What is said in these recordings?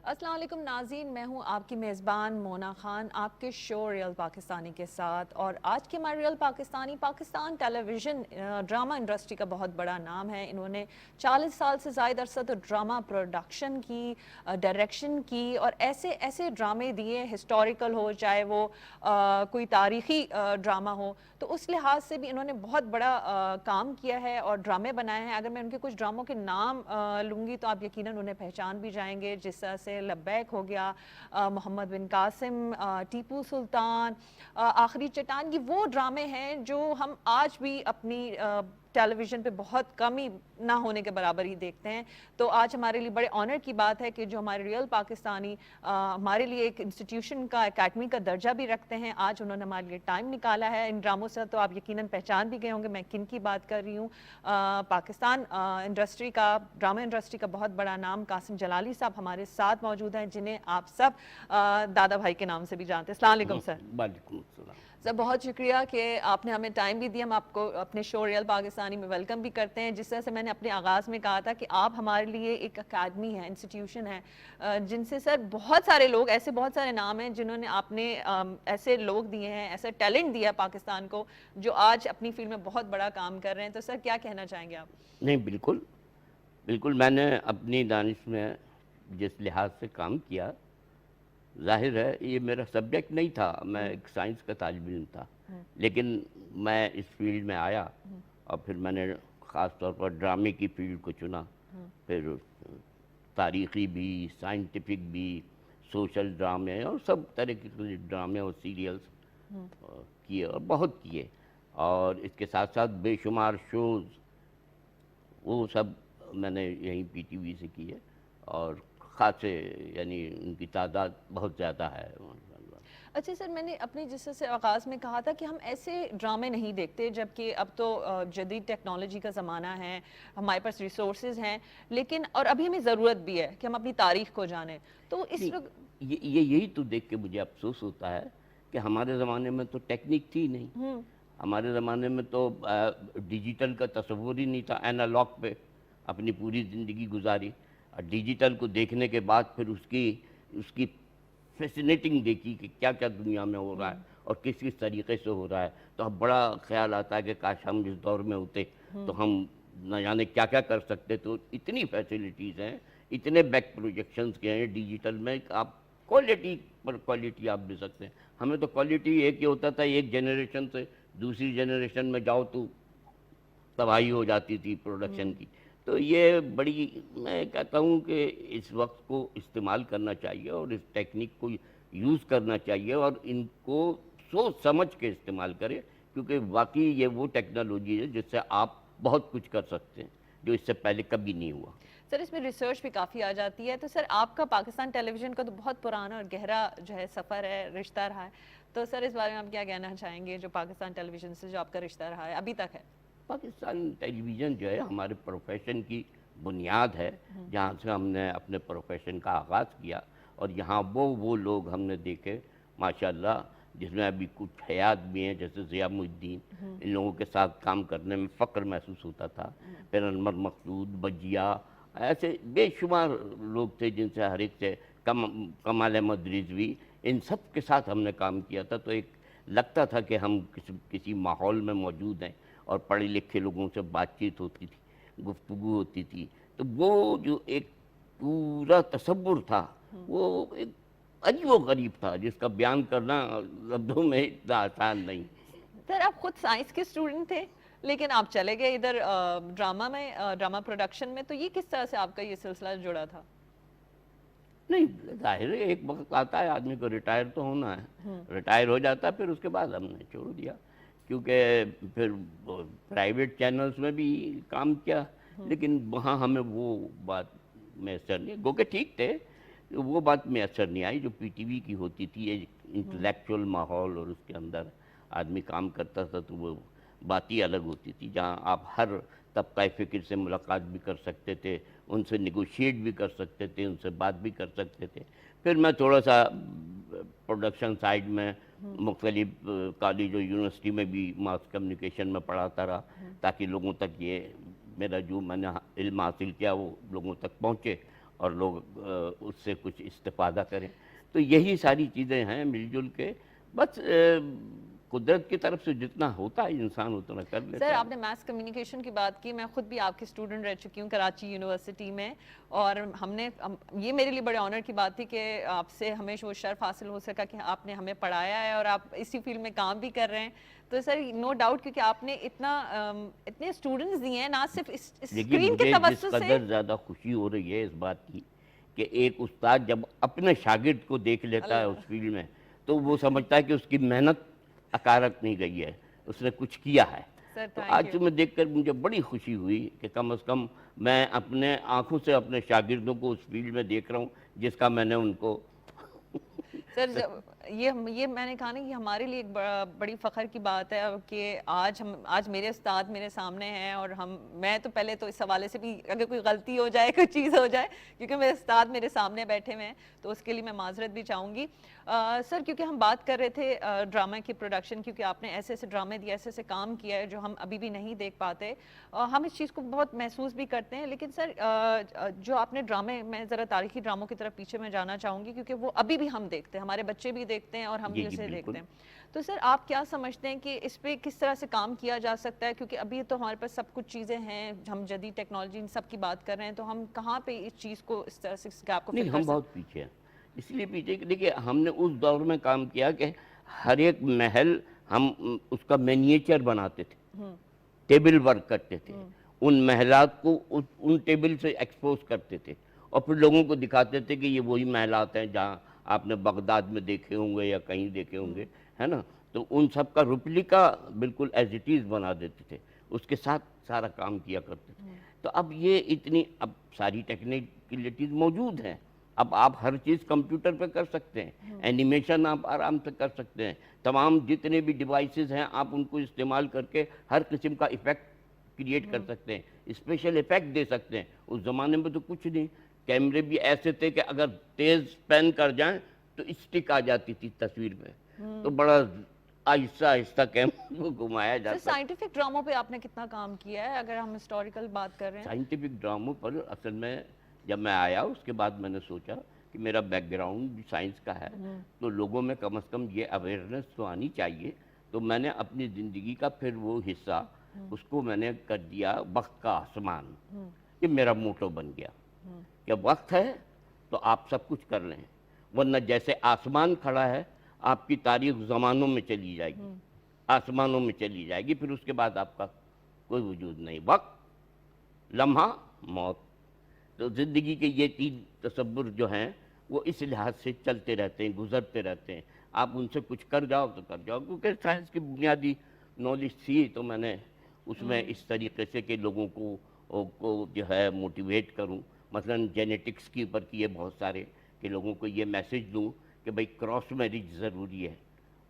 السلام علیکم ناظرین، میں ہوں آپ کی میزبان مونا خان آپ کے شو ریئل پاکستانی کے ساتھ. اور آج کے ہمارے ریئل پاکستانی پاکستان ٹیلی ویژن ڈرامہ انڈسٹری کا بہت بڑا نام ہے. انہوں نے 40 سال سے زائد عرصہ تو ڈرامہ پروڈکشن کی، ڈائریکشن کی، اور ایسے ایسے ڈرامے دیے، ہسٹوریکل ہو چاہے وہ کوئی تاریخی ڈرامہ ہو، تو اس لحاظ سے بھی انہوں نے بہت بڑا کام کیا ہے اور ڈرامے بنائے ہیں. اگر میں ان کے کچھ ڈراموں کے نام لوں گی تو آپ یقیناً انہیں پہچان بھی جائیں گے، جس طرح سے لبیک ہو گیا، محمد بن قاسم، ٹیپو سلطان، آخری چٹان. یہ وہ ڈرامے ہیں جو ہم آج بھی اپنی ٹیلی ویژن پہ بہت کم ہی نہ ہونے کے برابر ہی دیکھتے ہیں. تو آج ہمارے لیے بڑے آنر کی بات ہے کہ جو ہمارے ریئل پاکستانی ہمارے لیے ایک انسٹیٹیوشن کا، اکیڈمی کا درجہ بھی رکھتے ہیں، آج انہوں نے ہمارے لیے ٹائم نکالا ہے. ان ڈراموں سے تو آپ یقیناً پہچان بھی گئے ہوں گے میں کن کی بات کر رہی ہوں. پاکستان انڈسٹری کا، ڈرامہ انڈسٹری کا بہت بڑا نام قاسم جلالی صاحب ہمارے ساتھ موجود ہیں، جنہیں آپ سب دادا بھائی کے نام سے بھی جانتے ہیں. السلام علیکم سر. وعلیکم السلام. سر بہت شکریہ کہ آپ نے ہمیں ٹائم بھی دیا. ہم آپ کو اپنے شو ریئل پاکستانی میں ویلکم بھی کرتے ہیں. جس طرح سے میں نے اپنے آغاز میں کہا تھا کہ آپ ہمارے لیے ایک اکیڈمی ہے، انسٹیٹیوشن ہے، جن سے سر بہت سارے لوگ، ایسے بہت سارے نام ہیں جنہوں نے آپ نے ایسے لوگ دیے ہیں، ایسا ٹیلنٹ دیا پاکستان کو، جو آج اپنی فیلڈ میں بہت بڑا کام کر رہے ہیں. تو سر کیا کہنا چاہیں گے آپ؟ نہیں، بالکل بالکل. میں نے اپنی دانش میں جس لحاظ سے کام کیا، ظاہر ہے یہ میرا سبجیکٹ نہیں تھا، میں ایک سائنس کا طالب علم تھا، لیکن میں اس فیلڈ میں آیا اور پھر میں نے خاص طور پر ڈرامے کی فیلڈ کو چنا. پھر تاریخی بھی، سائنٹیفک بھی، سوشل ڈرامے اور سب طرح کے ڈرامے اور سیریلز کیے اور بہت کیے. اور اس کے ساتھ ساتھ بے شمار شوز، وہ سب میں نے یہیں پی ٹی وی سے کیے، اور خاصے یعنی ان کی تعداد بہت زیادہ ہے. اچھا سر، میں نے اپنی جس سے آغاز میں کہا تھا کہ ہم ایسے ڈرامے نہیں دیکھتے، جبکہ اب تو جدید ٹیکنالوجی کا زمانہ ہے، ہمارے پاس ریسورسز ہیں، لیکن اور ابھی ہمیں ضرورت بھی ہے کہ ہم اپنی تاریخ کو جانیں. تو اس وقت یہی تو دیکھ کے مجھے افسوس ہوتا ہے کہ ہمارے زمانے میں تو ٹیکنیک تھی نہیں. ہمارے زمانے میں تو ڈیجیٹل کا تصور ہی نہیں تھا. اینالاگ پہ اپنی پوری زندگی گزاری، اور ڈیجیٹل کو دیکھنے کے بعد پھر اس کی فیسینیٹنگ دیکھی کہ کیا کیا دنیا میں ہو رہا ہے اور کس کس طریقے سے ہو رہا ہے. تو اب بڑا خیال آتا ہے کہ کاش ہم اس دور میں ہوتے تو ہم نہ جانے کیا کیا کر سکتے. تو اتنی فیسلٹیز ہیں، اتنے بیک پروجیکشنز کے ہیں ڈیجیٹل میں کہ آپ کوالٹی پر کوالٹی آپ دے سکتے ہیں. ہمیں تو کوالٹی ایک ہی ہوتا تھا، ایک جنریشن سے دوسری جنریشن میں جاؤ تو تباہی ہو جاتی تھی پروڈکشن کی. تو یہ بڑی، میں کہتا ہوں کہ اس وقت کو استعمال کرنا چاہیے اور اس ٹیکنیک کو یوز کرنا چاہیے، اور ان کو سوچ سمجھ کے استعمال کرے، کیونکہ واقعی یہ وہ ٹیکنالوجی ہے جس سے آپ بہت کچھ کر سکتے ہیں جو اس سے پہلے کبھی نہیں ہوا. سر اس میں ریسرچ بھی کافی آ جاتی ہے. تو سر آپ کا پاکستان ٹیلی ویژن کا تو بہت پرانا اور گہرا جو ہے سفر ہے، رشتہ رہا ہے. تو سر اس بارے میں آپ کیا کہنا چاہیں گے، جو پاکستان ٹیلی ویژن سے جو آپ کا رشتہ رہا ہے ابھی تک ہے؟ پاکستان ٹیلی ویژن جو ہے ہمارے پروفیشن کی بنیاد ہے، جہاں سے ہم نے اپنے پروفیشن کا آغاز کیا. اور یہاں وہ لوگ ہم نے دیکھے ماشاءاللہ، جس میں ابھی کچھ حیات بھی ہیں، جیسے ضیاء محی الدین. ان لوگوں کے ساتھ کام کرنے میں فخر محسوس ہوتا تھا. پھر انور مقصود، بجیا، ایسے بے شمار لوگ تھے جن سے ہر ایک سے، کمال احمد رضوی، ان سب کے ساتھ ہم نے کام کیا تھا. تو ایک لگتا تھا کہ ہم کسی ماحول میں موجود ہیں اور پڑھے لکھے لوگوں سے بات چیت ہوتی تھی، گفتگو ہوتی تھی. تو وہ جو ایک پورا تصور تھا وہ ایک عجیب و غریب تھا، جس کا بیان کرنا لفظوں میں اتنا آسان نہیں. سر آپ خود سائنس کے اسٹوڈنٹ تھے، لیکن آپ چلے گئے ادھر ڈرامہ میں، ڈرامہ پروڈکشن میں. تو یہ کس طرح سے آپ کا یہ سلسلہ جڑا تھا؟ نہیں، ظاہر ہے ایک وقت آتا ہے آدمی کو ریٹائر تو ہونا ہے، ریٹائر ہو جاتا ہے. پھر اس کے بعد ہم نے چھوڑ دیا، کیونکہ پھر پرائیویٹ چینلز میں بھی کام کیا، لیکن وہاں ہمیں وہ بات میسر نہیں، گو کہ ٹھیک تھے، وہ بات میسر نہیں آئی جو پی ٹی وی کی ہوتی تھی. ایک انٹلیکچوئل ماحول اور اس کے اندر آدمی کام کرتا تھا، تو وہ بات ہی الگ ہوتی تھی، جہاں آپ ہر طبقہ فکر سے ملاقات بھی کر سکتے تھے، ان سے نیگوشیٹ بھی کر سکتے تھے، ان سے بات بھی کر سکتے تھے. پھر میں تھوڑا سا پروڈکشن سائیڈ میں مختلف کالج اور یونیورسٹی میں بھی ماس کمیونیکیشن میں پڑھاتا رہا، تاکہ لوگوں تک یہ میرا جو میں نے علم حاصل کیا وہ لوگوں تک پہنچے. اور لوگ اس سے کچھ استفادہ کریں. تو یہی ساری چیزیں ہیں مل جل کے. بس قدرت کی طرف سے جتنا ہوتا ہے انسان اتنا کر لیتا سر ہے. آپ نے میس کمیونیکیشن کی بات کی, میں خود بھی آپ کی اسٹوڈنٹ رہ چکی ہوں کراچی یونیورسٹی میں, اور یہ میرے لیے بڑے آنر کی بات تھی کہ آپ سے ہمیشہ وہ شرف حاصل ہو سکا کہ آپ نے ہمیں پڑھایا ہے اور آپ اسی فیلڈ میں کام بھی کر رہے ہیں. تو سر نو ڈاؤٹ, کیونکہ آپ نے اتنے اسٹوڈنٹس دیے ہیں, نہ صرف لیکن اسکرین کے مجھے جس توسط سے. قدر زیادہ خوشی ہو رہی ہے اس بات کی کہ ایک استاد جب اپنے شاگرد کو دیکھ لیتا ہے اس فیلڈ میں تو وہ سمجھتا ہے کہ اس کی محنت اکارک نہیں گئی ہے, اس نے کچھ کیا ہے. سر تو تھینک آج یو. میں دیکھ کر مجھے بڑی خوشی ہوئی کہ کم از کم میں اپنے آنکھوں سے اپنے شاگردوں کو اس فیلڈ میں دیکھ رہا ہوں جس کا میں نے ان کو سر یہ میں نے کہا نا کہ ہمارے لیے ایک بڑی فخر کی بات ہے کہ آج میرے استاد میرے سامنے ہیں, اور میں تو پہلے تو اس حوالے سے بھی اگر کوئی غلطی ہو جائے, کوئی چیز ہو جائے, کیونکہ میرے استاد میرے سامنے بیٹھے ہوئے ہیں, تو اس کے لیے میں معذرت بھی چاہوں گی. سر کیونکہ ہم بات کر رہے تھے ڈرامہ کی پروڈکشن, کیونکہ آپ نے ایسے ایسے ڈرامے دیے, ایسے ایسے کام کیا ہے جو ہم ابھی بھی نہیں دیکھ پاتے, ہم اس چیز کو بہت محسوس بھی کرتے ہیں. لیکن سر جو آپ نے ڈرامے, میں ذرا تاریخی ڈراموں کی طرف پیچھے میں جانا چاہوں گی, کیونکہ وہ ابھی بھی ہم دیکھتے ہیں, ہمارے بچے بھی دیکھتے ہیں اور ہم بھی اسے دیکھتے ہیں. تو سر آپ کیا سمجھتے ہیں کہ اس پہ کس طرح سے کام کیا جا سکتا ہے, کیونکہ ابھی تو ہمارے پاس سب کچھ چیزیں ہیں, ہم جدید ٹیکنالوجی ان سب کی بات کر رہے ہیں, تو ہم کہاں پہ اس چیز کو اس طرح سے اس گیپ کو فل نہیں, کر ہم سکتے ہیں؟ بہت پیچھے ہیں. اس لیے پیچھے کہ دیکھیے ہم نے اس دور میں کام کیا کہ ہر ایک محل ہم اس کا مینیچر بناتے تھے, ٹیبل ورک کرتے تھے, ان محلات کو ان ٹیبل سے ایکسپوز کرتے تھے, اور پھر لوگوں کو دکھاتے تھے کہ یہ وہی محلات ہیں جہاں آپ نے بغداد میں دیکھے ہوں گے یا کہیں دیکھے ہوں گے, ہے نا. تو ان سب کا ریپلیکا بالکل ایز اٹ از بنا دیتے تھے, اس کے ساتھ سارا کام کیا کرتے تھے. تو اب یہ اب ساری ٹیکنیکلٹیز موجود ہیں, اب آپ ہر چیز کمپیوٹر پہ کر سکتے ہیں, اینیمیشن آپ آرام سے کر سکتے ہیں, تمام جتنے بھی ڈیوائسز ہیں آپ ان کو استعمال کر کے ہر قسم کا ایفیکٹ کریٹ کر سکتے ہیں, اسپیشل ایفیکٹ دے سکتے ہیں. اس زمانے میں تو کچھ نہیں, کیمرے بھی ایسے تھے کہ اگر تیز پین کر جائیں تو اسٹک آ جاتی تھی تصویر میں, تو بڑا آہستہ آہستہ کیمرے کو گھمایا سر جاتا. سائنٹیفک ڈراموں پہ آپ نے کتنا کام کیا ہے, اگر ہم ہسٹوریکل بات کر رہے ہیں؟ سائنٹیفک ڈراموں پر اصل میں جب میں آیا اس کے بعد میں نے سوچا کہ میرا بیک گراؤنڈ بھی سائنس کا ہے, تو لوگوں میں کم از کم یہ اویئرنیس تو آنی چاہیے. تو میں نے اپنی زندگی کا پھر وہ حصہ اس کو میں نے کر دیا وقت کا آسمان. یہ میرا موٹو بن گیا کہ وقت ہے تو آپ سب کچھ کر لیں, ورنہ جیسے آسمان کھڑا ہے آپ کی تاریخ زمانوں میں چلی جائے گی, آسمانوں میں چلی جائے گی, پھر اس کے بعد آپ کا کوئی وجود نہیں. وقت, لمحہ, موت. تو زندگی کے یہ تین تصور جو ہیں وہ اس لحاظ سے چلتے رہتے ہیں, گزرتے رہتے ہیں. آپ ان سے کچھ کر جاؤ تو کر جاؤ, کیونکہ سائنس کی بنیادی نالج تھی تو میں نے اس میں اس طریقے سے کہ لوگوں کو جو ہے موٹیویٹ کروں. مثلا جینیٹکس کے اوپر کیے بہت سارے, کہ لوگوں کو یہ میسج دوں کہ بھئی کراس میریج ضروری ہے,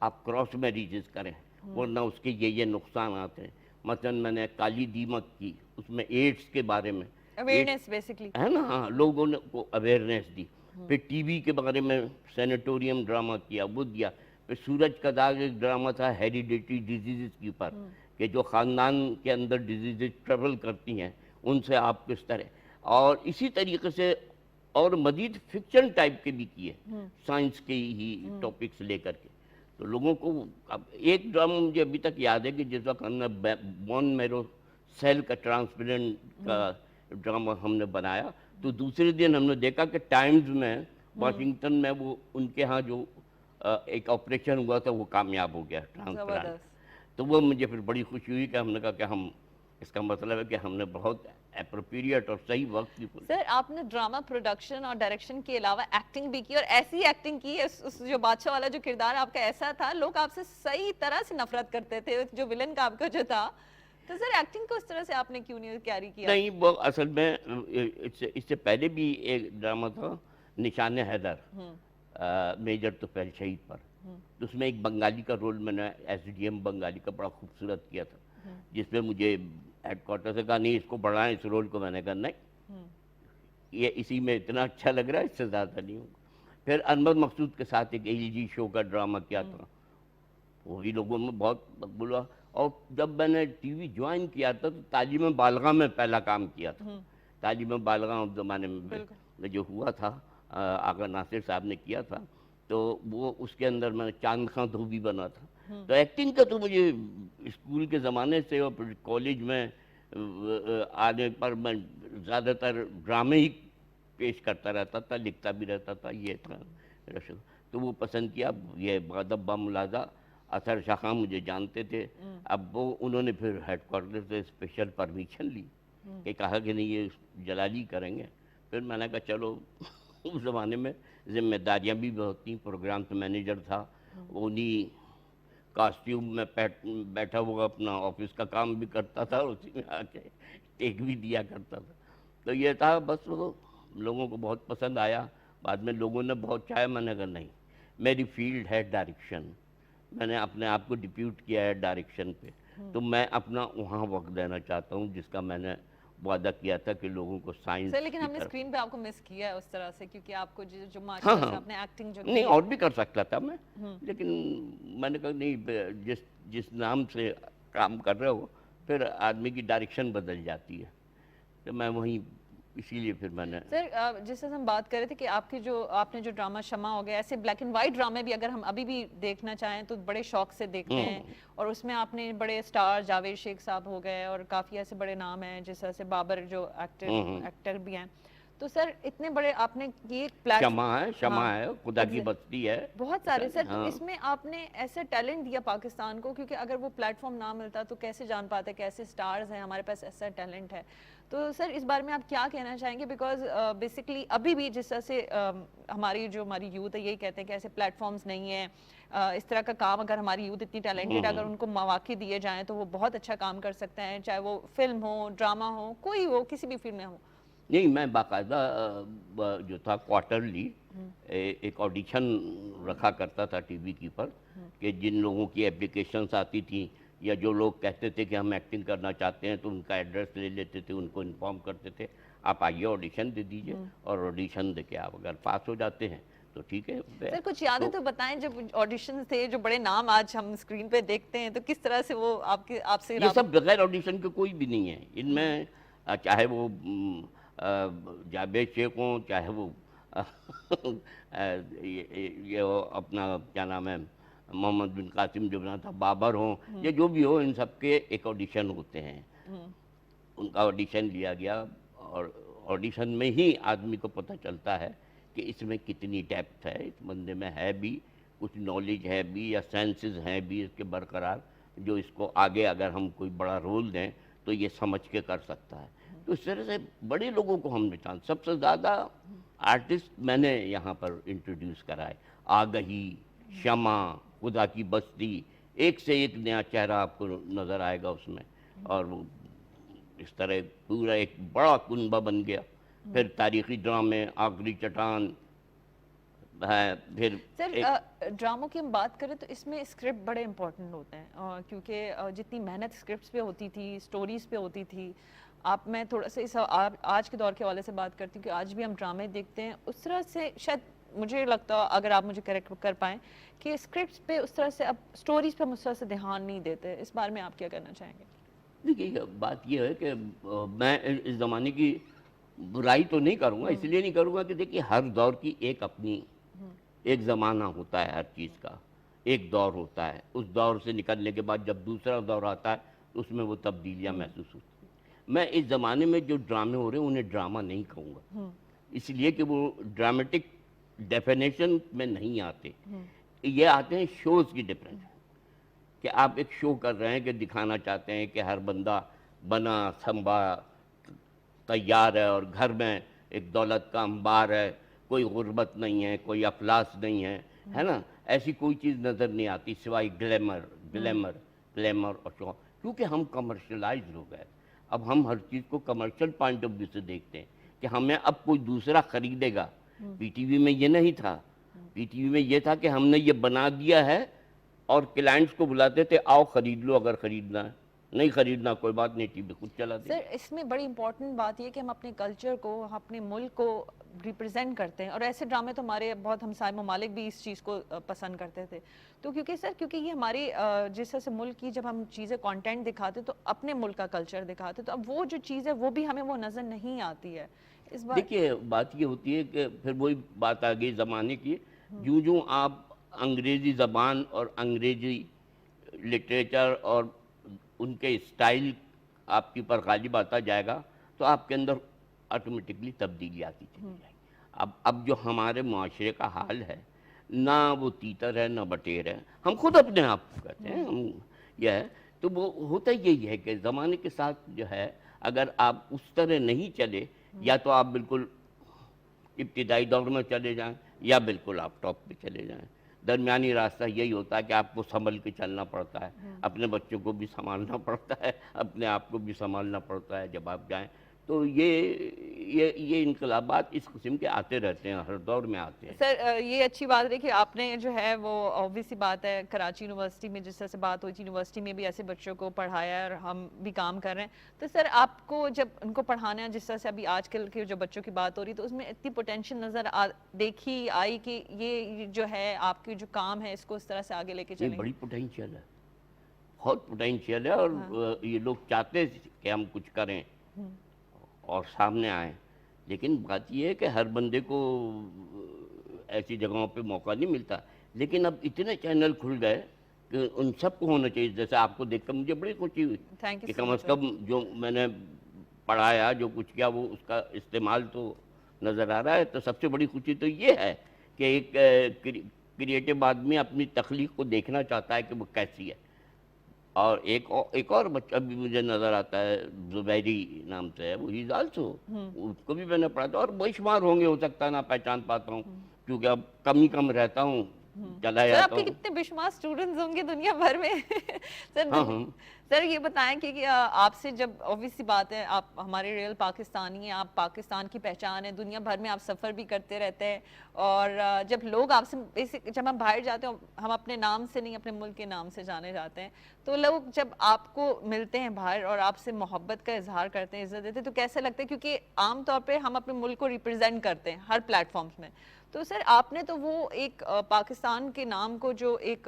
آپ کراس میریجز کریں, ورنہ اس کے یہ نقصانات ہیں. مثلا میں نے کالی دیمک کی, اس میں ایڈز کے بارے میں اویئرنیس بیسکلی ہے نا, ہاں, لوگوں نے کو اویئرنیس دی. پھر ٹی وی کے بارے میں سینیٹوریم ڈرامہ کیا, وہ دیا. پھر سورج کا داغ ایک ڈرامہ تھا ہیریڈیٹری ڈیزیزز کے اوپر, کہ جو خاندان کے اندر ڈیزیزز ٹریول کرتی ہیں ان سے آپ کس طرح. اور اسی طریقے سے اور مزید فکشن ٹائپ کے بھی کیے, سائنس کے ہی ٹاپکس لے کر کے. تو لوگوں کو اب ایک ڈرامہ مجھے ابھی تک یاد ہے کہ جس وقت ہم نے بون میرو سیل کا ٹرانسپیرنٹ کا ڈرامہ ہم نے بنایا, تو دوسرے دن ہم نے دیکھا کہ ٹائمز میں واشنگٹن میں وہ ان کے ہاں جو ایک آپریشن ہوا تھا وہ کامیاب ہو گیا ٹرانسپلانٹ. تو وہ مجھے پھر بڑی خوشی ہوئی کہ ہم نے کہا کہ ہم, اس کا مطلب ہے کہ ہم نے بہت اپروپریٹ اور صحیح وقت کی. سر آپ نے ڈرامہ پروڈکشن اور ڈائریکشن کے علاوہ ایکٹنگ بھی کی, اور ایسی ایکٹنگ کی, اس جو بادشاہ والا جو کردار آپ کا ایسا تھا, لوگ آپ سے صحیح طرح سے نفرت کرتے تھے, جو ولن کا آپ کا جو تھا. تو سر ایکٹنگ کو اس طرح سے آپ نے کیوں نہیں کیری کیا؟ نہیں, وہ اصل میں اس سے پہلے بھی ایک ڈرامہ تھا نشان حیدر, میجر طفیل شہید پر. تو اس میں ایک بنگالی کا رول میں نے ایس ڈی ایم بنگالی کا بڑا خوبصورت کیا تھا, جس میں مجھے ہیڈ کوارٹر سے کہا نہیں اس کو بڑھائیں اس رول کو. میں نے کہا نہیں, یہ اسی میں اتنا اچھا لگ رہا ہے, اس سے زیادہ نہیں ہوگا. پھر انور مقصود کے ساتھ ایک ایل جی شو کا ڈرامہ کیا تھا, وہ بھی لوگوں میں بہت مقبول ہوا. اور جب میں نے ٹی وی جوائن کیا تھا تو تعلیم بالغاہ میں پہلا کام کیا تھا. تعلیم بالغاہ اس زمانے میں میں جو ہوا تھا آقا ناصر صاحب نے کیا تھا، تو وہ اس کے اندر میں چاند خاں دھوبی بنا تھا. تو ایکٹنگ کا تو مجھے اسکول کے زمانے سے اور پھر کالج میں آنے پر میں زیادہ تر ڈرامے ہی پیش کرتا رہتا تھا، لکھتا بھی رہتا تھا. یہ تھا میرا شوق. تو وہ پسند کیا. یہ مؤدب با ملاحظہ اثر شاہ خان مجھے جانتے تھے. اب وہ انہوں نے پھر ہیڈ کوارٹر سے اسپیشل پرمیشن لی کہ کہا کہ نہیں یہ جلالی کریں گے. پھر میں نے کہا چلو. اس زمانے میں ذمہ داریاں بھی بہت تھیں. پروگرامس مینیجر تھا، انہی کاسٹیوم میں بیٹھا ہوا اپنا آفس کا کام بھی کرتا تھا اور اسی میں آ کے ٹیک بھی دیا کرتا تھا. تو یہ تھا بس. وہ لوگوں کو بہت پسند آیا. بعد میں لوگوں نے بہت چاہا. میں نے کہا نہیں، میری فیلڈ ہے ڈائریکشن. میں نے اپنے آپ کو ڈپیوٹ کیا ہے ڈائریکشن پہ. تو میں اپنا وہاں وقت دینا چاہتا ہوں جس کا میں نے وعدہ کیا تھا کہ لوگوں کو سائنس. سر لیکن ہم نے اسکرین پہ آپ کو مس کیا ہے اس طرح سے، کیونکہ آپ کو جو ماشاءاللہ سے آپ نے ایکٹنگ جو کی نہیں اور بھی کر سکتا تھا میں، لیکن میں نے کہا نہیں، جس نام سے کام کر رہے ہو پھر آدمی کی ڈائریکشن بدل جاتی ہے. تو میں وہیں اسی لیے پھر میں نے. سر جس طرح ہم بات کر رہے تھے کہ آپ نے جو ڈرامہ شمع ہو گیا، ایسے بلیک اینڈ وائٹ ڈرامے بھی اگر ہم ابھی بھی دیکھنا چاہیں تو بڑے شوق سے دیکھتے ہیں. اور اس میں آپ نے بڑے سٹار جاوید شیخ صاحب ہو گئے اور کافی ایسے بڑے نام ہیں جس طرح سے بابر جو ایکٹر بھی ہیں. تو سر اتنے بڑے آپ نے یہ شمع ہے خدا کی بستی ہے بہت سارے. سر تو اس میں آپ نے ایسے ٹیلنٹ دیا پاکستان کو، کیونکہ اگر وہ پلیٹ فارم نہ ملتا تو کیسے جان پاتے کہ ایسے سٹارز ہیں ہمارے پاس، ایسا ٹیلنٹ ہے. تو سر اس بارے میں آپ کیا کہنا چاہیں گے؟ بیکاز بیسکلی ابھی بھی جس طرح سے ہماری یوتھ ہے یہی کہتے ہیں کہ ایسے پلیٹ فارمز نہیں ہیں. اس طرح کا کام اگر ہماری یوتھ اتنی ٹیلنٹڈ اگر ان کو مواقع دیے جائیں تو وہ بہت اچھا کام کر سکتے ہیں، چاہے وہ فلم ہو، ڈرامہ ہو، کوئی ہو، کسی بھی فلم میں ہو. نہیں، میں باقاعدہ جو تھا کوارٹرلی ایک آڈیشن رکھا کرتا تھا ٹی وی کی پر، کہ جن لوگوں کی اپلیکیشنز آتی تھیں یا جو لوگ کہتے تھے کہ ہم ایکٹنگ کرنا چاہتے ہیں تو ان کا ایڈریس لے لیتے تھے، ان کو انفارم کرتے تھے آپ آئیے آڈیشن دے دیجئے، اور آڈیشن دے کے آپ اگر پاس ہو جاتے ہیں تو ٹھیک ہے. سر کچھ یادیں تو بتائیں جب آڈیشن تھے، جو بڑے نام آج ہم اسکرین پہ دیکھتے ہیں، تو کس طرح سے وہ آپ سے یہ سب بغیر آڈیشن کے کوئی بھی نہیں ہے. ان میں چاہے وہ جاوید شیخ ہوں، چاہے وہ یہ اپنا کیا نام ہے محمد بن قاسم جو بنا تھا، بابر ہوں، یا جو بھی ہو، ان سب کے ایک آڈیشن ہوتے ہیں. ان کا آڈیشن لیا گیا اور آڈیشن میں ہی آدمی کو پتہ چلتا ہے کہ اس میں کتنی ڈیپتھ ہے، اس بندے میں ہے بھی کچھ نالج ہے بھی یا سینسز ہیں بھی اس کے برقرار، جو اس کو آگے اگر ہم کوئی بڑا رول دیں تو یہ سمجھ کے کر سکتا ہے. تو اس طرح سے بڑے لوگوں کو ہم نے چاند. سب سے زیادہ آرٹسٹ میں نے یہاں پر انٹروڈیوس کرائے. آگہی، شمع، خدا کی بستی، ایک سے ایک نیا چہرہ آپ کو نظر آئے گا اس میں. اور وہ اس طرح پورا ایک بڑا کنبہ بن گیا. پھر تاریخی ڈرامے، آخری چٹان ہے. پھر سر ڈراموں کی ہم بات کریں تو اس میں اسکرپٹ بڑے امپورٹنٹ ہوتے ہیں، کیونکہ جتنی محنت اسکرپٹس پہ ہوتی تھی، سٹوریز پہ ہوتی تھی. میں تھوڑا سا آج کے دور کے حوالے سے بات کرتی ہوں کہ آج بھی ہم ڈرامے دیکھتے ہیں اس طرح سے. شاید مجھے لگتا اگر آپ مجھے کریکٹ کر پائیں کہ اسکرپٹس پہ اس طرح سے، اب سٹوریز پہ ہم اس طرح سے دھیان نہیں دیتے. اس بارے میں آپ کیا کرنا چاہیں گے؟ دیکھیے بات یہ ہے کہ میں اس زمانے کی برائی تو نہیں کروں گا، اس لیے نہیں کروں گا کہ دیکھیے ہر دور کی ایک اپنی ایک زمانہ ہوتا ہے، ہر چیز کا ایک دور ہوتا ہے. اس دور سے نکلنے کے بعد جب دوسرا دور آتا ہے تو اس میں وہ تبدیلیاں محسوس ہوتی ہیں. میں اس زمانے میں جو ڈرامے ہو رہے ہیں انہیں ڈرامہ نہیں کہوں گا، اس لیے کہ وہ ڈرامٹک ڈیفینیشن میں نہیں آتے. یہ آتے ہیں شوز کی ڈیفینیشن، کہ آپ ایک شو کر رہے ہیں کہ دکھانا چاہتے ہیں کہ ہر بندہ بنا سنبا تیار ہے اور گھر میں ایک دولت کا انبار ہے، کوئی غربت نہیں ہے، کوئی افلاس نہیں ہے، ہے نا. ایسی کوئی چیز نظر نہیں آتی سوائے گلیمر اور شو. کیونکہ ہم کمرشلائز ہو گئے. اب ہم ہر چیز کو کمرشل پوائنٹ آف ویو سے دیکھتے ہیں کہ ہمیں اب کوئی دوسرا خریدے گا. پی ٹی وی میں یہ نہیں تھا. پی ٹی وی میں یہ تھا کہ ہم نے یہ بنا دیا ہے اور کلائنٹس کو بلاتے تھے آؤ خرید لو اگر خریدنا ہے، نہیں خریدنا کوئی بات نہیں، ٹی وی خود چلا دیں. سر اس میں بڑی امپورٹنٹ بات یہ کہ ہم اپنے کلچر کو، اپنے ملک کو ریپرزینٹ کرتے ہیں، اور ایسے ڈرامے تو ہمارے بہت ہمسائے ممالک بھی اس چیز کو پسند کرتے تھے. تو کیونکہ یہ ہماری جس طرح سے ملک کی جب ہم چیزیں کانٹینٹ دکھاتے تو اپنے ملک کا کلچر دکھاتے، تو اب وہ جو چیز ہے وہ بھی ہمیں وہ نظر نہیں آتی ہے. اس بار دیکھیے بات یہ ہوتی ہے کہ پھر وہی بات آ گئی زمانے کی، جوں جوں آپ انگریزی زبان اور انگریزی لٹریچر اور ان کے اسٹائل آپ کے پر غالب آتا جائے گا تو آپ کے اندر آٹومیٹکلی تبدیلی آتی چلی جائے گی۔ اب جو ہمارے معاشرے کا حال ہے، نہ وہ تیتر ہے نہ بٹیر ہے، ہم خود اپنے آپ کو کہتے ہیں ہم یہ ہے، تو وہ ہوتا یہی ہے کہ زمانے کے ساتھ جو ہے اگر آپ اس طرح نہیں چلے، یا تو آپ بالکل ابتدائی دور میں چلے جائیں یا بالکل آپ ٹاپ پہ چلے جائیں، درمیانی راستہ یہی ہوتا ہے کہ آپ کو سنبھل کے چلنا پڑتا ہے، اپنے بچوں کو بھی سنبھالنا پڑتا ہے، اپنے آپ کو بھی سنبھالنا پڑتا ہے جب آپ جائیں۔ تو یہ انقلابات اس قسم کے آتے رہتے ہیں، ہر دور میں آتے ہیں۔ سر یہ اچھی بات ہے کہ آپ نے جو ہے وہ obvious سی بات ہے، کراچی یونیورسٹی میں جس طرح سے بات ہوئی تھی، یونیورسٹی میں بھی ایسے بچوں کو پڑھایا ہے اور ہم بھی کام کر رہے ہیں، تو سر آپ کو جب ان کو پڑھانا ہے، جس طرح سے ابھی آج کل کے جو بچوں کی بات ہو رہی، تو اس میں اتنی پوٹینشیل نظر دیکھی آئی کہ یہ جو ہے آپ کی جو کام ہے اس کو اس طرح سے آگے لے کے یہ چلیں گے؟ بڑی پوٹینشیل ہے، بہت پوٹینشیل ہے، اور یہ لوگ چاہتے ہیں کہ ہم کچھ کریں اور سامنے آئیں، لیکن بات یہ ہے کہ ہر بندے کو ایسی جگہوں پہ موقع نہیں ملتا، لیکن اب اتنے چینل کھل گئے کہ ان سب کو ہونا چاہیے۔ جیسے آپ کو دیکھ کر مجھے بڑی خوشی ہوئی تھینک یو کہ سو کم مچ از سر۔ کم جو میں نے پڑھایا، جو کچھ کیا، وہ اس کا استعمال تو نظر آ رہا ہے۔ تو سب سے بڑی خوشی تو یہ ہے کہ ایک کریٹو آدمی اپنی تخلیق کو دیکھنا چاہتا ہے کہ وہ کیسی ہے۔ اور ایک اور بچہ بھی مجھے نظر آتا ہے، زبیری نام سے ہے، وہ ہی آلسو، اس کو بھی میں نے پڑھا تھا، اور بے شمار ہوں گے، ہو سکتا ہے نہ پہچان پاتا ہوں کیونکہ اب کم ہی کم رہتا ہوں، چلا سر آپ جاتا کے ہوں۔ کتنے بے شمار اسٹوڈنٹس ہوں گے دنیا بھر میں؟ سر ہاں ہاں سر یہ بتائیں کہ آپ سے جب obvious سی بات ہے، آپ ہمارے ریئل پاکستانی ہیں، آپ پاکستان کی پہچان ہے، دنیا بھر میں آپ سفر بھی کرتے رہتے ہیں، اور جب لوگ آپ سے جب ہم باہر جاتے ہیں، ہم اپنے نام سے نہیں اپنے ملک کے نام سے جانے جاتے ہیں، تو لوگ جب آپ کو ملتے ہیں باہر اور آپ سے محبت کا اظہار کرتے ہیں، عزت دیتے ہیں، تو کیسے لگتا ہے؟ کیونکہ عام طور پہ ہم اپنے ملک کو ریپرزینٹ کرتے ہیں ہر پلیٹ فارمز میں، تو سر آپ نے تو وہ ایک پاکستان کے نام کو جو ایک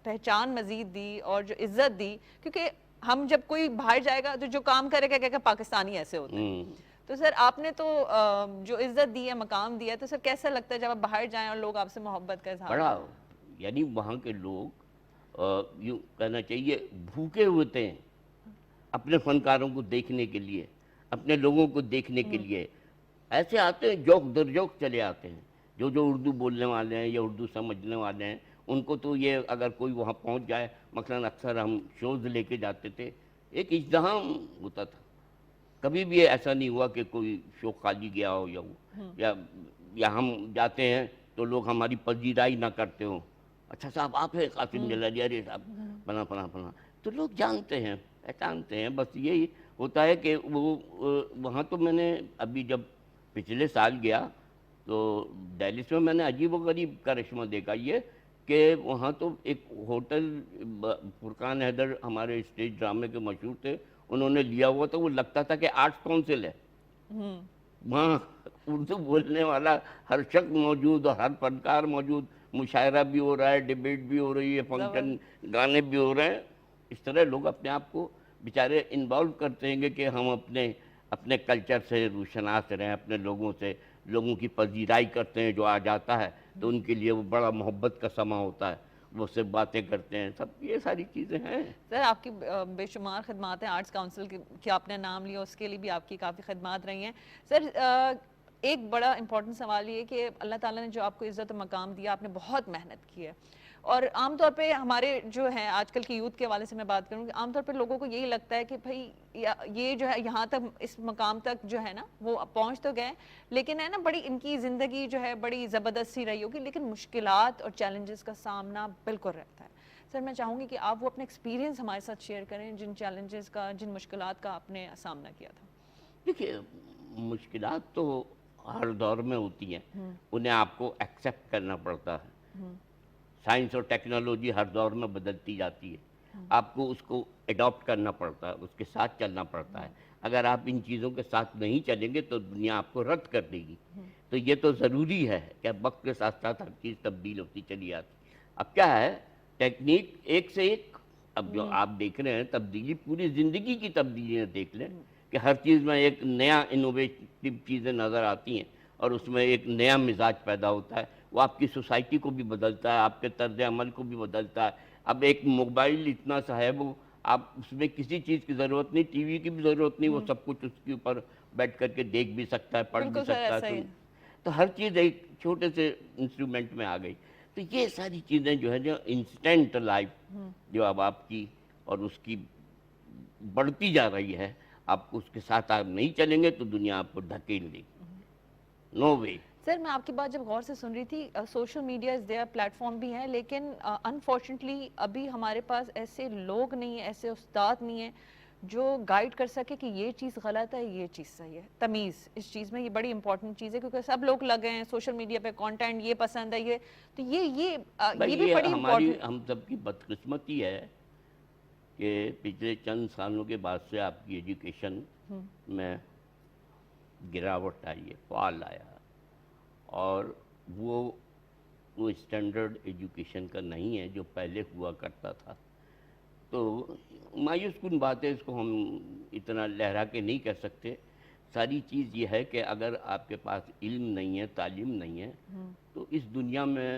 پہچان مزید دی اور جو عزت دی، کیونکہ ہم جب کوئی باہر جائے گا تو جو کام کرے گا کہ پاکستانی ایسے ہوتے ہیں، تو سر آپ نے تو جو عزت دی ہے، مقام دیا ہے، تو سر کیسا لگتا ہے جب آپ باہر جائیں اور لوگ آپ سے محبت کا اظہار بڑا، کریں؟ یعنی وہاں کے لوگ یوں کہنا چاہیے بھوکے ہوتے ہیں اپنے فنکاروں کو دیکھنے کے لیے، اپنے لوگوں کو دیکھنے کے لیے، ایسے آتے ہیں، جوک در جوک چلے آتے ہیں، جو اردو بولنے والے ہیں یا اردو سمجھنے والے ہیں، ان کو تو یہ اگر کوئی وہاں پہنچ جائے، مثلاً اکثر ہم شوز لے کے جاتے تھے، ایک ازدحام ہوتا تھا، کبھی بھی ایسا نہیں ہوا کہ کوئی شو خالی گیا ہو یا ہم جاتے ہیں تو لوگ ہماری پذیرائی نہ کرتے ہوں، اچھا صاحب آپ ہیں قاسم جلالی، ارے صاحب فلاں فلاں فلاں، تو لوگ جانتے ہیں، پہچانتے ہیں۔ بس یہی ہوتا ہے کہ وہ وہاں تو میں نے ابھی جب پچھلے سال گیا تو ڈیلس میں نے عجیب و غریب کرشمہ دیکھا، یہ کہ وہاں تو ایک ہوٹل، فرقان حیدر ہمارے اسٹیج ڈرامے کے مشہور تھے، انہوں نے لیا ہوا تھا، وہ لگتا تھا کہ آرٹس کونسل ہے، وہاں اردو بولنے والا ہر شخص موجود اور ہر فنکار موجود، مشاعرہ بھی ہو رہا ہے، ڈیبیٹ بھی ہو رہی ہے، فنکشن گانے بھی ہو رہے ہیں۔ اس طرح لوگ اپنے آپ کو بیچارے انوالو کرتے ہیں کہ ہم اپنے کلچر سے روشناس رہیں، اپنے لوگوں سے، لوگوں کی پذیرائی کرتے ہیں، جو آ جاتا ہے تو ان کے لیے وہ بڑا محبت کا سما ہوتا ہے، وہ سے باتیں کرتے ہیں، سب یہ ساری چیزیں ہیں۔ سر آپ کی بے شمار خدمات ہیں، آرٹس کاؤنسل کی آپ نے نام لیا، اس کے لیے بھی آپ کی کافی خدمات رہی ہیں۔ سر ایک بڑا امپورٹنٹ سوال یہ کہ اللہ تعالیٰ نے جو آپ کو عزت و مقام دیا، آپ نے بہت محنت کی ہے، اور عام طور پہ ہمارے جو ہیں آج کل کی یوتھ کے حوالے سے میں بات کروں کہ عام طور پہ لوگوں کو یہی لگتا ہے کہ بھائی یہ جو ہے یہاں تک اس مقام تک جو ہے نا وہ پہنچ تو گئے، لیکن ہے نا بڑی ان کی زندگی جو ہے بڑی زبردست سی رہی ہوگی، لیکن مشکلات اور چیلنجز کا سامنا بالکل رہتا ہے۔ سر میں چاہوں گی کہ آپ وہ اپنے ایکسپیرینس ہمارے ساتھ شیئر کریں، جن چیلنجز کا، جن مشکلات کا آپ نے سامنا کیا تھا۔ دیکھیے مشکلات تو ہر دور میں ہوتی ہیں، انہیں آپ کو ایکسیپٹ کرنا پڑتا ہے، سائنس اور ٹیکنالوجی ہر دور میں بدلتی جاتی ہے، آپ کو اس کو اڈاپٹ کرنا پڑتا ہے، اس کے ساتھ چلنا پڑتا ہے، اگر آپ ان چیزوں کے ساتھ نہیں چلیں گے تو دنیا آپ کو رد کر دے گی، تو یہ تو ضروری ہے کہ وقت کے ساتھ ساتھ ہر چیز تبدیل ہوتی چلی آتی۔ اب کیا ہے، ٹیکنیک ایک سے ایک، اب جو آپ دیکھ رہے ہیں تبدیلی، پوری زندگی کی تبدیلیاں دیکھ لیں کہ ہر چیز میں ایک نیا انوویٹو چیزیں نظر آتی ہیں اور اس میں ایک نیا مزاج پیدا ہوتا ہے، وہ آپ کی سوسائٹی کو بھی بدلتا ہے، آپ کے طرز عمل کو بھی بدلتا ہے۔ اب ایک موبائل اتنا سا ہے، وہ آپ اس میں کسی چیز کی ضرورت نہیں، ٹی وی کی بھی ضرورت نہیں، وہ سب کچھ اس کے اوپر بیٹھ کر کے دیکھ بھی سکتا ہے، پڑھ بھی بالکل سر سکتا ایسا ہی ہے، ہے۔ تو ہر چیز ایک چھوٹے سے انسٹرومنٹ میں آ گئی۔ تو یہ ساری چیزیں جو ہے جو انسٹنٹ لائف جو اب آپ کی اور اس کی بڑھتی جا رہی ہے، آپ اس کے ساتھ آپ نہیں چلیں گے تو دنیا آپ کو دھکیل دے گی، نو وے۔ سر میں آپ کی بات جب غور سے سن رہی تھی، social media is there, plate form بھی ہیں، لیکن انفارچونیٹلی ابھی ہمارے پاس ایسے لوگ نہیں ہیں، ایسے استاد نہیں ہیں جو گائیڈ کر سکے کہ یہ چیز غلط ہے، یہ چیز صحیح ہے۔ تمیز اس چیز میں یہ بڑی امپورٹنٹ چیز ہے، کیونکہ سب لوگ لگے ہیں سوشل میڈیا پہ، کانٹینٹ یہ پسند ہے، یہ تو یہ بھائی بھی یہ بڑی ہماری امپورٹنٹ۔ ہم سب کی بدقسمتی ہے کہ پچھلے چند سالوں کے بعد سے آپ کی ایجوکیشن میں گراوٹ آئی ہے، فال آیا، اور وہ اسٹینڈرڈ ایجوکیشن کا نہیں ہے جو پہلے ہوا کرتا تھا۔ تو مایوس کن بات ہے، اس کو ہم اتنا لہرا کے نہیں کہہ سکتے۔ ساری چیز یہ ہے کہ اگر آپ کے پاس علم نہیں ہے، تعلیم نہیں ہے، تو اس دنیا میں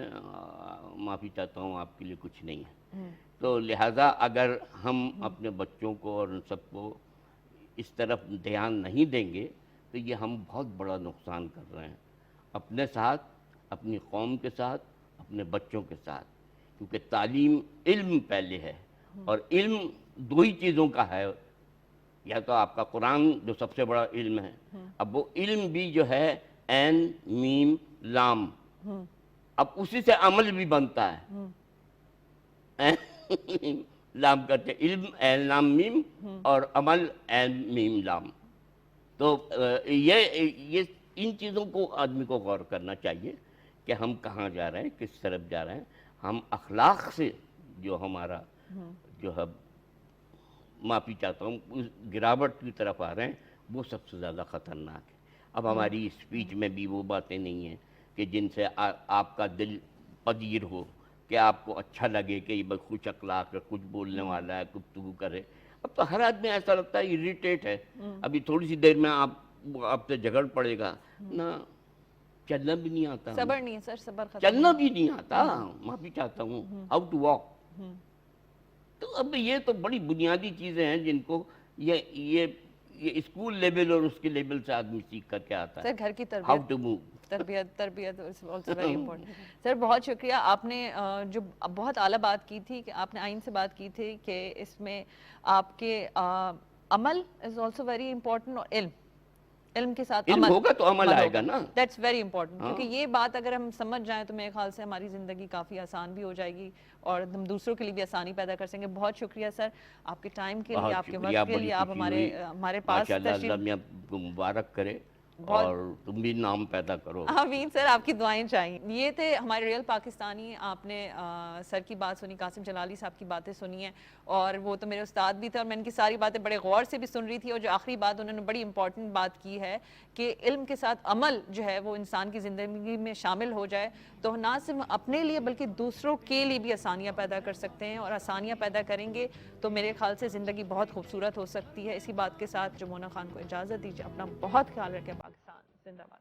معافی چاہتا ہوں آپ کے لیے کچھ نہیں ہے۔ تو لہٰذا اگر ہم اپنے بچوں کو اور ان سب کو اس طرف دھیان نہیں دیں گے تو یہ ہم بہت بڑا نقصان کر رہے ہیں، اپنے ساتھ، اپنی قوم کے ساتھ، اپنے بچوں کے ساتھ۔ کیونکہ تعلیم، علم پہلے ہے، اور علم دو ہی چیزوں کا ہے، یا تو آپ کا قرآن جو سب سے بڑا علم ہے، اب وہ علم بھی جو ہے عین میم لام، اب اسی سے عمل بھی بنتا ہے۔ عین لام کرتے علم عین لام میم، اور عمل عین میم لام۔ تو یہ ان چیزوں کو آدمی کو غور کرنا چاہیے کہ ہم کہاں جا رہے ہیں، کس طرف جا رہے ہیں۔ ہم اخلاق سے جو ہمارا جو ہے، معافی چاہتا ہوں، اس گراوٹ کی طرف آ رہے ہیں، وہ سب سے زیادہ خطرناک ہے۔ اب ہماری اسپیچ میں بھی وہ باتیں نہیں ہیں کہ جن سے آپ کا دل پذیر ہو، کہ آپ کو اچھا لگے کہ یہ خوش اخلاق ہے، کچھ بولنے والا ہے، گفتگو کرے۔ اب تو ہر آدمی ایسا لگتا ہے اریٹیٹ ہے، ابھی تھوڑی سی دیر میں آپ سے جھگڑ پڑے گا نہ، چلنا بھی نہیں آتا، صبر نہیں ہے سر، صبر ختم چلنا بھی نہیں آتا، معافی چاہتا ہوں، ہاؤ ٹو واک۔ تو اب یہ تو بڑی بنیادی چیزیں ہیں جن کو یہ اسکول لیول اور اس کے لیول سے آدمی سیکھ کر کے آتا ہے، سر گھر کی ہاؤ ٹو موو۔ تربیت is also very important۔ سر بہت شکریہ، آپ نے جو بہت اعلیٰ بات کی تھی، کہ آپ نے آئین سے بات کی تھی کہ اس میں آپ کے عمل is also very important، اور علم کے ساتھ علم عمل ہوگا تو عمل آئے گا نا۔ دیٹس ویری امپورٹنٹ، کیونکہ یہ بات اگر ہم سمجھ جائیں تو میرے خیال سے ہماری زندگی کافی آسان بھی ہو جائے گی، اور ہم دوسروں کے لیے بھی آسانی پیدا کر سکیں گے۔ بہت شکریہ سر آپ کے ٹائم کے لیے، آپ کے وقت کے لیے، آپ ہمارے پاس ماشاءاللہ، تشریف۔ اللہ میں آپ کو مبارک کرے اور تم بھی نام پیدا کرو۔ آمین سر، آپ کی دعائیں چاہیے۔ یہ تھے ہمارے ریئل پاکستانی، آپ نے سر کی بات سنی، قاسم جلالی صاحب کی باتیں سنی ہیں، اور وہ تو میرے استاد بھی تھے، اور میں ان کی ساری باتیں بڑے غور سے بھی سن رہی تھی، اور جو آخری بات انہوں نے بڑی امپورٹنٹ بات کی ہے کہ علم کے ساتھ عمل جو ہے وہ انسان کی زندگی میں شامل ہو جائے تو نہ صرف اپنے لیے بلکہ دوسروں کے لیے بھی آسانیاں پیدا کر سکتے ہیں، اور آسانیاں پیدا کریں گے تو میرے خیال سے زندگی بہت خوبصورت ہو سکتی ہے۔ اسی بات کے ساتھ جو مونا خان کو اجازت دیجیے، اپنا بہت خیال رکھیں۔ پاکستان زندہ باد۔